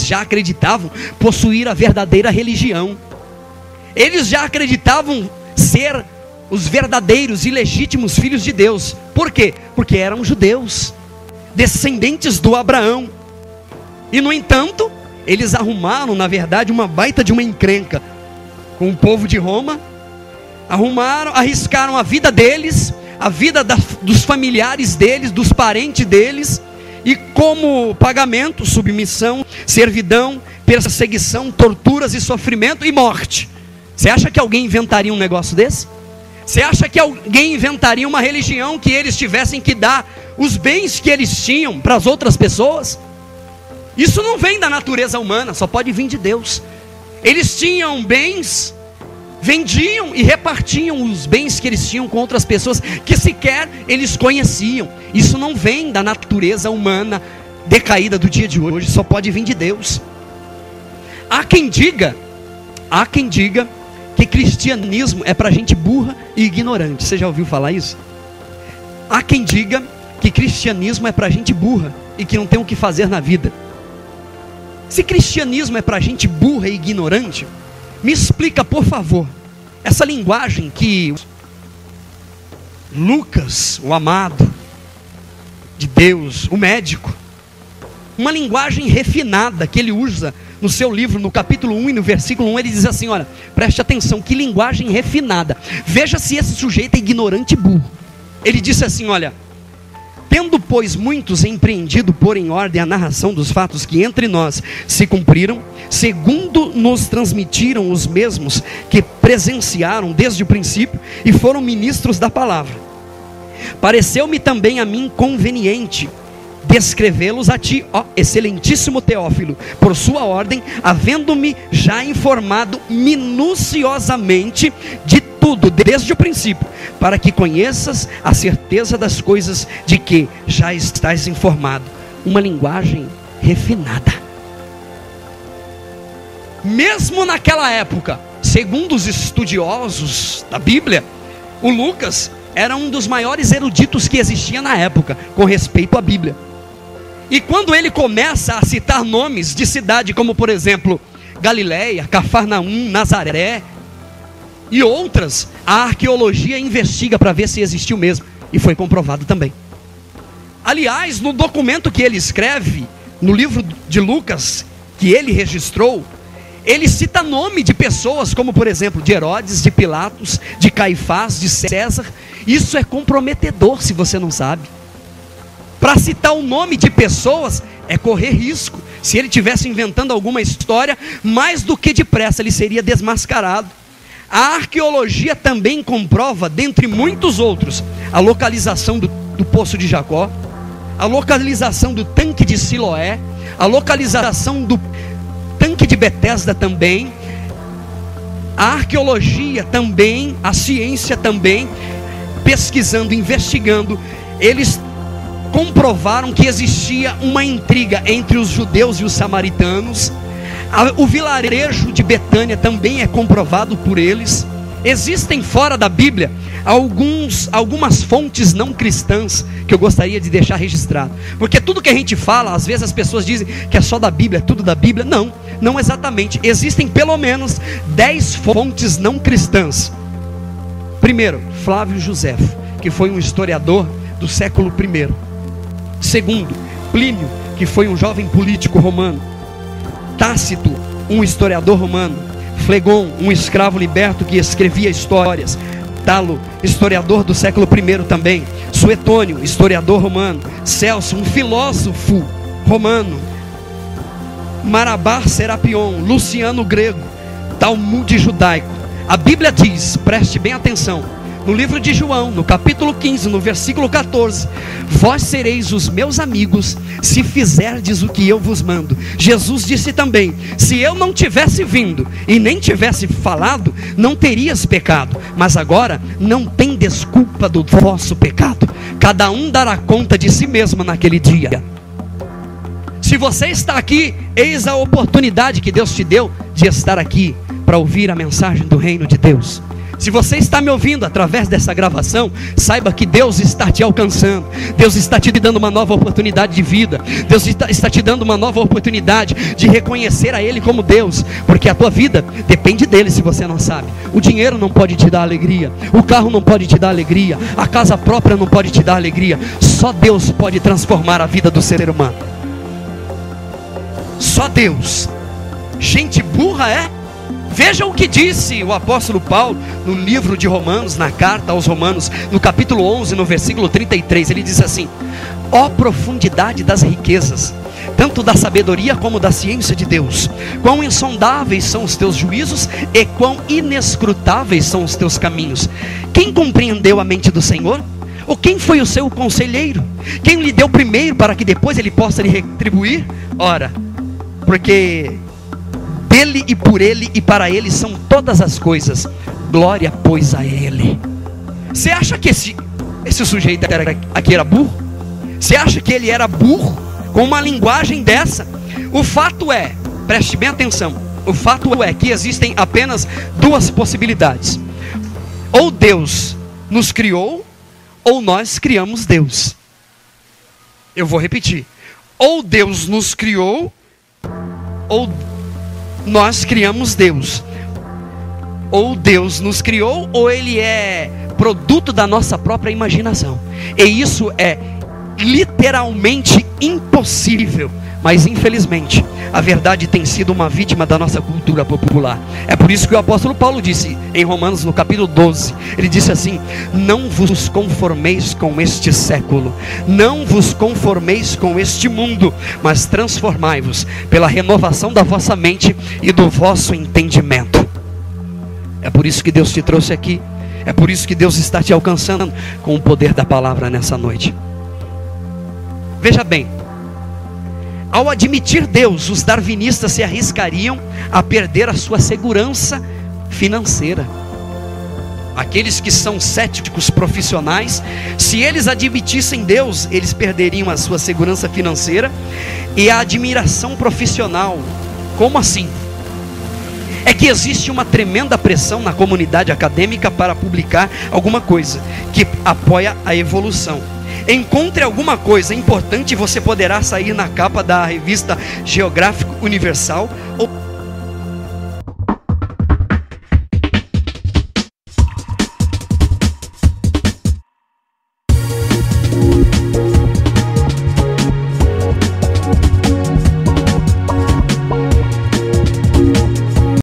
eles já acreditavam possuir a verdadeira religião. Eles já acreditavam ser os verdadeiros e legítimos filhos de Deus. Por quê? Porque eram judeus, descendentes do Abraão. E no entanto, eles arrumaram, na verdade, uma baita de uma encrenca com o povo de Roma. Arriscaram a vida deles, a vida dos familiares deles, dos parentes deles, e como pagamento, submissão, servidão, perseguição, torturas e sofrimento e morte. Você acha que alguém inventaria um negócio desse? Você acha que alguém inventaria uma religião que eles tivessem que dar os bens que eles tinham para as outras pessoas? Isso não vem da natureza humana, só pode vir de Deus. Eles tinham bens, vendiam e repartiam os bens que eles tinham com outras pessoas que sequer eles conheciam. Isso não vem da natureza humana decaída do dia de hoje, só pode vir de Deus. Há quem diga que cristianismo é para gente burra e ignorante. Você já ouviu falar isso? Há quem diga que cristianismo é para gente burra e que não tem o que fazer na vida. Se cristianismo é para gente burra e ignorante, me explica, por favor, essa linguagem que Lucas, o amado de Deus, o médico, uma linguagem refinada que ele usa no seu livro, no capítulo 1 e no versículo 1, ele diz assim, olha, preste atenção, que linguagem refinada, veja se esse sujeito é ignorante e burro. Ele disse assim, olha, tendo pois muitos empreendido pôr em ordem a narração dos fatos que entre nós se cumpriram, segundo nos transmitiram os mesmos que presenciaram desde o princípio e foram ministros da palavra, pareceu-me também a mim conveniente descrevê-los a ti, ó excelentíssimo Teófilo, por sua ordem, havendo-me já informado minuciosamente de tudo, desde o princípio, para que conheças a certeza das coisas de que já estás informado. Uma linguagem refinada. Mesmo naquela época, segundo os estudiosos da Bíblia, o Lucas era um dos maiores eruditos que existia na época, com respeito à Bíblia. E quando ele começa a citar nomes de cidade, como por exemplo, Galileia, Cafarnaum, Nazaré e outras, a arqueologia investiga para ver se existiu mesmo, e foi comprovado também. Aliás, no documento que ele escreve, no livro de Lucas, que ele registrou, ele cita nome de pessoas, como por exemplo, de Herodes, de Pilatos, de Caifás, de César. Isso é comprometedor se você não sabe. Para citar o nome de pessoas é correr risco. Se ele estivesse inventando alguma história, mais do que depressa ele seria desmascarado. A arqueologia também comprova, dentre muitos outros, a localização do poço de Jacó, a localização do tanque de Siloé, a localização do tanque de Betesda também. A arqueologia também, a ciência também, pesquisando, investigando, eles comprovaram que existia uma intriga entre os judeus e os samaritanos. O vilarejo de Betânia também é comprovado por eles. Existem fora da Bíblia algumas fontes não cristãs que eu gostaria de deixar registrado, porque tudo que a gente fala, às vezes as pessoas dizem que é só da Bíblia, é tudo da Bíblia. Não exatamente. Existem pelo menos 10 fontes não cristãs. Primeiro, Flávio Josefo, que foi um historiador do século I. Segundo, Plínio, que foi um jovem político romano. Tácito, um historiador romano. Flegon, um escravo liberto que escrevia histórias. Talo, historiador do século I também. Suetônio, historiador romano. Celso, um filósofo romano. Marabar Serapion, Luciano grego. Talmude judaico. A Bíblia diz, preste bem atenção, no livro de João, no capítulo 15, no versículo 14: vós sereis os meus amigos, se fizerdes o que eu vos mando. Jesus disse também: se eu não tivesse vindo e nem tivesse falado, não terias pecado. Mas agora não tem desculpa do vosso pecado. Cada um dará conta de si mesmo naquele dia. Se você está aqui, eis a oportunidade que Deus te deu de estar aqui para ouvir a mensagem do reino de Deus. Se você está me ouvindo através dessa gravação, saiba que Deus está te alcançando. Deus está te dando uma nova oportunidade de vida. Deus está te dando uma nova oportunidade de reconhecer a Ele como Deus, porque a tua vida depende dEle, se você não sabe. O dinheiro não pode te dar alegria, o carro não pode te dar alegria, a casa própria não pode te dar alegria. Só Deus pode transformar a vida do ser humano. Só Deus. Gente burra é? Veja o que disse o apóstolo Paulo no livro de Romanos, na carta aos Romanos, no capítulo 11, no versículo 33, ele diz assim: ó profundidade das riquezas, tanto da sabedoria como da ciência de Deus, quão insondáveis são os teus juízos e quão inescrutáveis são os teus caminhos. Quem compreendeu a mente do Senhor? Ou quem foi o seu conselheiro? Quem lhe deu primeiro para que depois ele possa lhe retribuir? Ora, porque dele e por ele e para ele são todas as coisas. Glória, pois, a ele. Você acha que esse sujeito aqui era burro? Você acha que ele era burro com uma linguagem dessa? O fato é, preste bem atenção, o fato é que existem apenas duas possibilidades: ou Deus nos criou, ou nós criamos Deus. Eu vou repetir: ou Deus nos criou, ou nós criamos Deus. Ou Deus nos criou, ou Ele é produto da nossa própria imaginação. E isso é literalmente impossível. Mas infelizmente a verdade tem sido uma vítima da nossa cultura popular. É por isso que o apóstolo Paulo disse em Romanos, no capítulo 12, ele disse assim: não vos conformeis com este século, não vos conformeis com este mundo, mas transformai-vos pela renovação da vossa mente e do vosso entendimento. É por isso que Deus te trouxe aqui. É por isso que Deus está te alcançando com o poder da palavra nessa noite. Veja bem, ao admitir Deus, os darwinistas se arriscariam a perder a sua segurança financeira. Aqueles que são céticos profissionais, se eles admitissem Deus, eles perderiam a sua segurança financeira e a admiração profissional. Como assim? É que existe uma tremenda pressão na comunidade acadêmica para publicar alguma coisa que apoia a evolução. Encontre alguma coisa importante e você poderá sair na capa da revista Geográfico Universal ou